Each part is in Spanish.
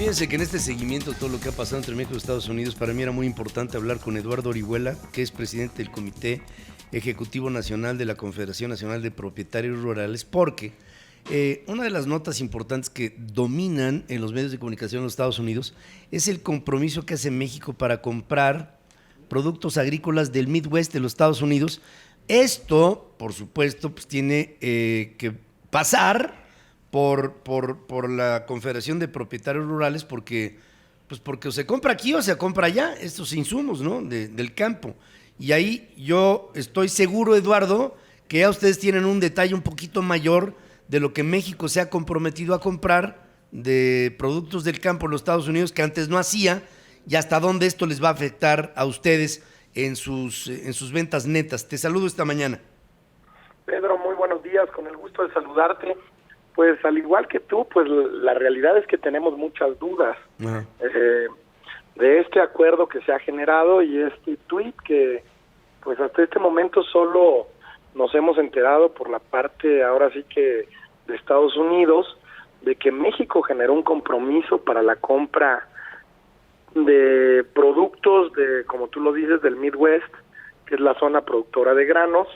Fíjense que en este seguimiento, todo lo que ha pasado entre México y Estados Unidos, para mí era muy importante hablar con Eduardo Orihuela, que es presidente del Comité Ejecutivo Nacional de la Confederación Nacional de Propietarios Rurales, porque una de las notas importantes que dominan en los medios de comunicación en los Estados Unidos es el compromiso que hace México para comprar productos agrícolas del Midwest de los Estados Unidos. Esto, por supuesto, pues tiene que pasar por la Confederación de Propietarios Rurales porque o se compra aquí o se compra allá, estos insumos, ¿no? Del campo. Y ahí yo estoy seguro, Eduardo, que ya ustedes tienen un detalle un poquito mayor de lo que México se ha comprometido a comprar de productos del campo en los Estados Unidos que antes no hacía, y hasta dónde esto les va a afectar a ustedes en sus ventas netas. Te saludo esta mañana. Pedro, muy buenos días, con el gusto de saludarte. Pues al igual que tú, pues la realidad es que tenemos muchas dudas de este acuerdo que se ha generado y este tuit que pues hasta este momento solo nos hemos enterado por la parte ahora sí que de Estados Unidos, de que México generó un compromiso para la compra de productos de, como tú lo dices, del Midwest, que es la zona productora de granos.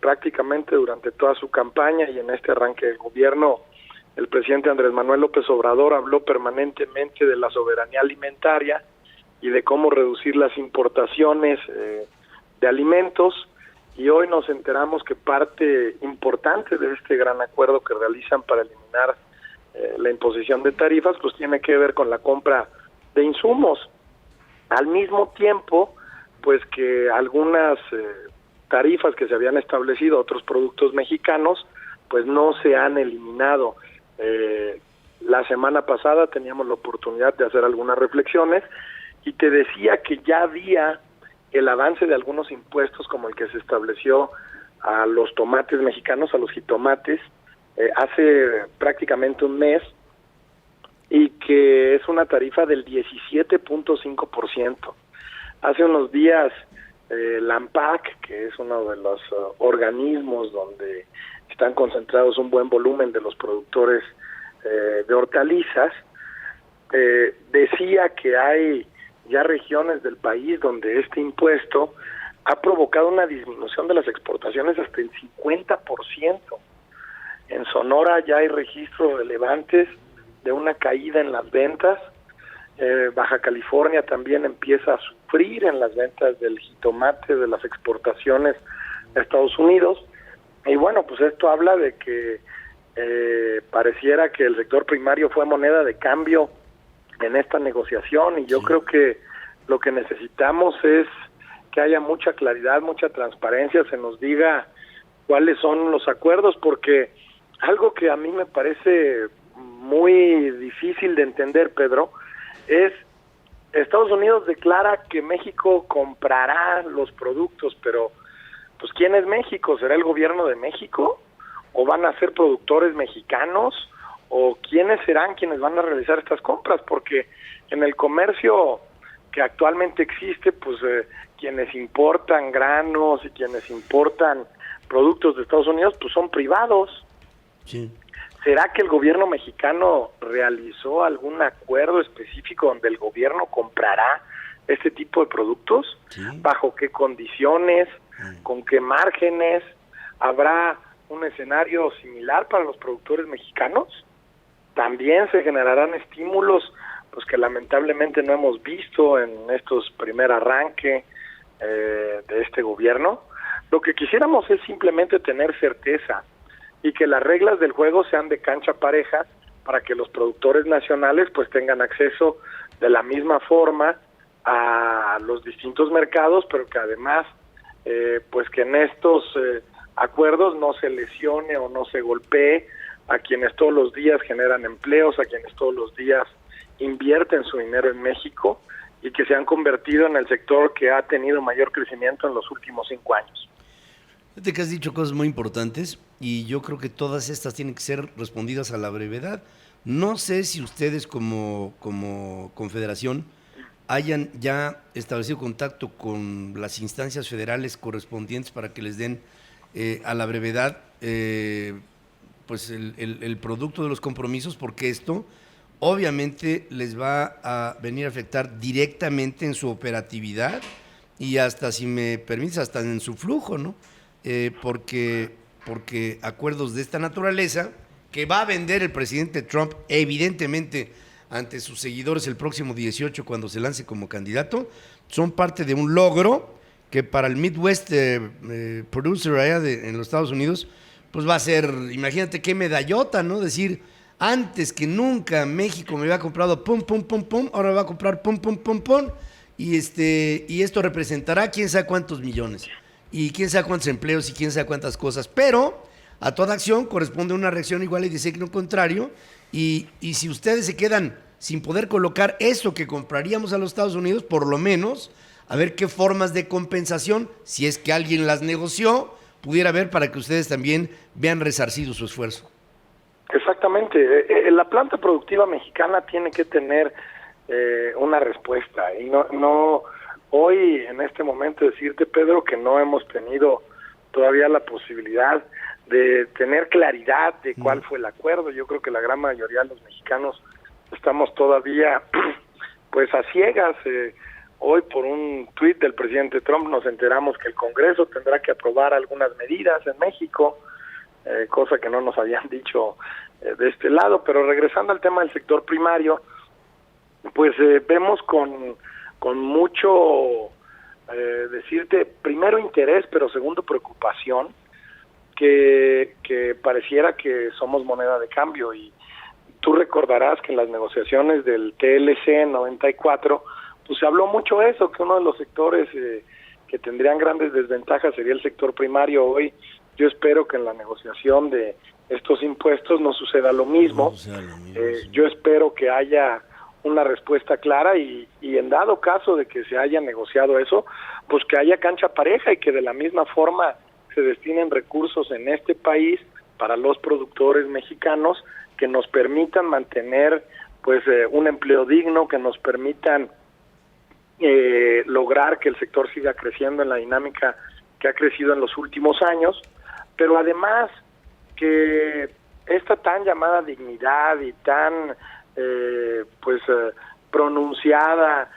Prácticamente durante toda su campaña y en este arranque del gobierno, el presidente Andrés Manuel López Obrador habló permanentemente de la soberanía alimentaria y de cómo reducir las importaciones de alimentos, y hoy nos enteramos que parte importante de este gran acuerdo que realizan para eliminar la imposición de tarifas pues tiene que ver con la compra de insumos. Al mismo tiempo, pues que algunas tarifas que se habían establecido a otros productos mexicanos, pues no se han eliminado. La semana pasada teníamos la oportunidad de hacer algunas reflexiones y te decía que ya había el avance de algunos impuestos como el que se estableció a los tomates mexicanos, a los jitomates, hace prácticamente un mes, y que es una tarifa del 17.5%. Hace unos días la ANPAC, que es uno de los organismos donde están concentrados un buen volumen de los productores de hortalizas, decía que hay ya regiones del país donde este impuesto ha provocado una disminución de las exportaciones hasta el 50%. En Sonora ya hay registros relevantes de una caída en las ventas. Baja California también empieza a sufrir en las ventas del jitomate, de las exportaciones a Estados Unidos, y bueno, pues esto habla de que pareciera que el sector primario fue moneda de cambio en esta negociación, y yo creo que lo que necesitamos es que haya mucha claridad, mucha transparencia, se nos diga cuáles son los acuerdos, porque algo que a mí me parece muy difícil de entender, Pedro, es Estados Unidos declara que México comprará los productos, pero pues ¿quién es México? ¿Será el gobierno de México? ¿O van a ser productores mexicanos? ¿O quiénes serán quienes van a realizar estas compras? Porque en el comercio que actualmente existe, pues quienes importan granos y quienes importan productos de Estados Unidos, pues son privados. Sí. ¿Será que el gobierno mexicano realizó algún acuerdo específico donde el gobierno comprará este tipo de productos? Sí. ¿Bajo qué condiciones? ¿Con qué márgenes? ¿Habrá un escenario similar para los productores mexicanos? ¿También se generarán estímulos pues que lamentablemente no hemos visto en estos primer arranque de este gobierno? Lo que quisiéramos es simplemente tener certeza y que las reglas del juego sean de cancha pareja para que los productores nacionales pues tengan acceso de la misma forma a los distintos mercados, pero que además pues que en estos acuerdos no se lesione o no se golpee a quienes todos los días generan empleos, a quienes todos los días invierten su dinero en México y que se han convertido en el sector que ha tenido mayor crecimiento en los últimos 5 años. Fíjate que has dicho cosas muy importantes y yo creo que todas estas tienen que ser respondidas a la brevedad. No sé si ustedes como confederación hayan ya establecido contacto con las instancias federales correspondientes para que les den a la brevedad pues el producto de los compromisos, porque esto obviamente les va a venir a afectar directamente en su operatividad y hasta, si me permites, hasta en su flujo, ¿no? Porque acuerdos de esta naturaleza, que va a vender el presidente Trump, evidentemente, ante sus seguidores el próximo 18 cuando se lance como candidato, son parte de un logro que para el Midwest producer allá en los Estados Unidos, pues va a ser, imagínate qué medallota, ¿no? Decir, antes que nunca México me había comprado pum, pum, pum, pum, ahora me va a comprar pum, pum, pum, pum, y esto representará quién sabe cuántos millones, y quién sabe cuántos empleos, y quién sabe cuántas cosas, pero a toda acción corresponde una reacción igual y de signo contrario, y si ustedes se quedan sin poder colocar eso que compraríamos a los Estados Unidos, por lo menos, a ver qué formas de compensación, si es que alguien las negoció, pudiera haber para que ustedes también vean resarcido su esfuerzo. Exactamente. La planta productiva mexicana tiene que tener una respuesta. Y no hoy, en este momento, decirte, Pedro, que no hemos tenido todavía la posibilidad de tener claridad de cuál fue el acuerdo. Yo creo que la gran mayoría de los mexicanos estamos todavía pues a ciegas. Hoy, por un tuit del presidente Trump, nos enteramos que el Congreso tendrá que aprobar algunas medidas en México, cosa que no nos habían dicho de este lado. Pero regresando al tema del sector primario, pues vemos con mucho, decirte, primero interés, pero segundo preocupación, que pareciera que somos moneda de cambio. Y tú recordarás que en las negociaciones del TLC 94, pues se habló mucho eso, que uno de los sectores que tendrían grandes desventajas sería el sector primario. Hoy yo espero que en la negociación de estos impuestos no suceda lo mismo. Yo espero que haya una respuesta clara y en dado caso de que se haya negociado eso, pues que haya cancha pareja y que de la misma forma se destinen recursos en este país para los productores mexicanos que nos permitan mantener pues un empleo digno, que nos permitan lograr que el sector siga creciendo en la dinámica que ha crecido en los últimos años, pero además que esta tan llamada dignidad y tan pronunciada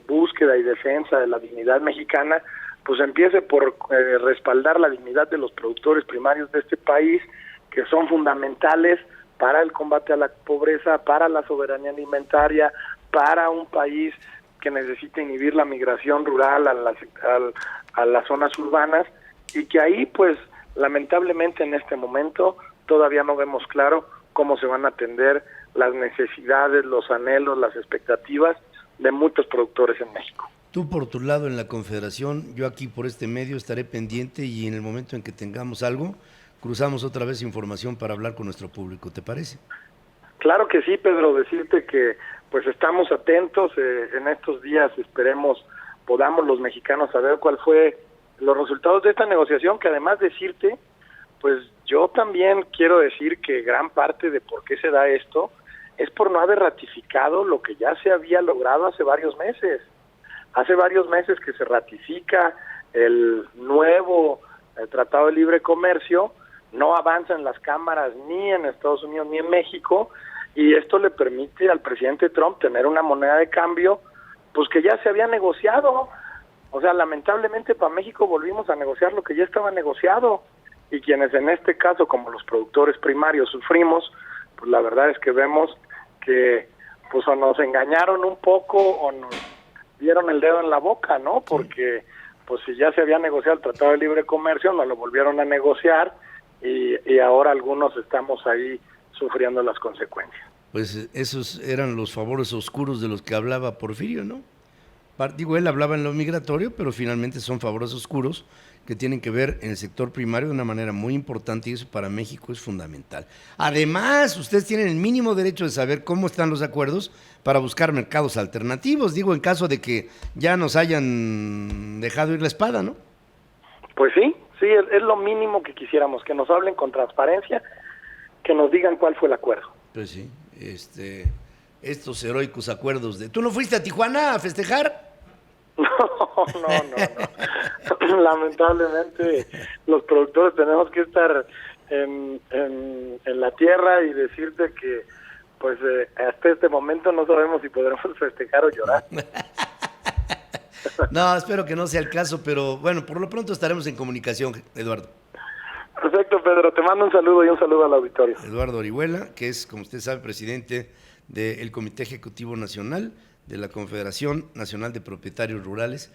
búsqueda y defensa de la dignidad mexicana, pues empiece por respaldar la dignidad de los productores primarios de este país, que son fundamentales para el combate a la pobreza, para la soberanía alimentaria, para un país que necesita inhibir la migración rural a las zonas urbanas, y que ahí, pues, lamentablemente en este momento todavía no vemos claro cómo se van a atender las necesidades, los anhelos, las expectativas de muchos productores en México. Tú por tu lado en la Confederación, yo aquí por este medio estaré pendiente, y en el momento en que tengamos algo, cruzamos otra vez información para hablar con nuestro público, ¿te parece? Claro que sí, Pedro, decirte que pues estamos atentos, en estos días esperemos podamos los mexicanos saber cuál fue los resultados de esta negociación, que además decirte, pues yo también quiero decir que gran parte de por qué se da esto es por no haber ratificado lo que ya se había logrado hace varios meses. Hace varios meses que se ratifica el nuevo Tratado de Libre Comercio, no avanza en las cámaras ni en Estados Unidos ni en México, y esto le permite al presidente Trump tener una moneda de cambio pues que ya se había negociado. O sea, lamentablemente para México volvimos a negociar lo que ya estaba negociado, y quienes en este caso, como los productores primarios, sufrimos, pues la verdad es que vemos que pues o nos engañaron un poco o nos dieron el dedo en la boca, ¿no? Porque pues si ya se había negociado el Tratado de Libre Comercio, nos lo volvieron a negociar, y ahora algunos estamos ahí sufriendo las consecuencias. Pues esos eran los favores oscuros de los que hablaba Porfirio, ¿no? Digo, él hablaba en lo migratorio, pero finalmente son favores oscuros que tienen que ver en el sector primario de una manera muy importante, y eso para México es fundamental. Además, ustedes tienen el mínimo derecho de saber cómo están los acuerdos para buscar mercados alternativos, digo, en caso de que ya nos hayan dejado ir la espada, ¿no? Pues sí, es lo mínimo que quisiéramos, que nos hablen con transparencia, que nos digan cuál fue el acuerdo. Pues sí, estos heroicos acuerdos de... ¿Tú no fuiste a Tijuana a festejar? No. Lamentablemente los productores tenemos que estar en la tierra, y decirte que pues hasta este momento no sabemos si podremos festejar o llorar. No, espero que no sea el caso, pero bueno, por lo pronto estaremos en comunicación, Eduardo. Perfecto, Pedro, te mando un saludo y un saludo al auditorio. Eduardo Orihuela, que es, como usted sabe, presidente del Comité Ejecutivo Nacional de la Confederación Nacional de Propietarios Rurales.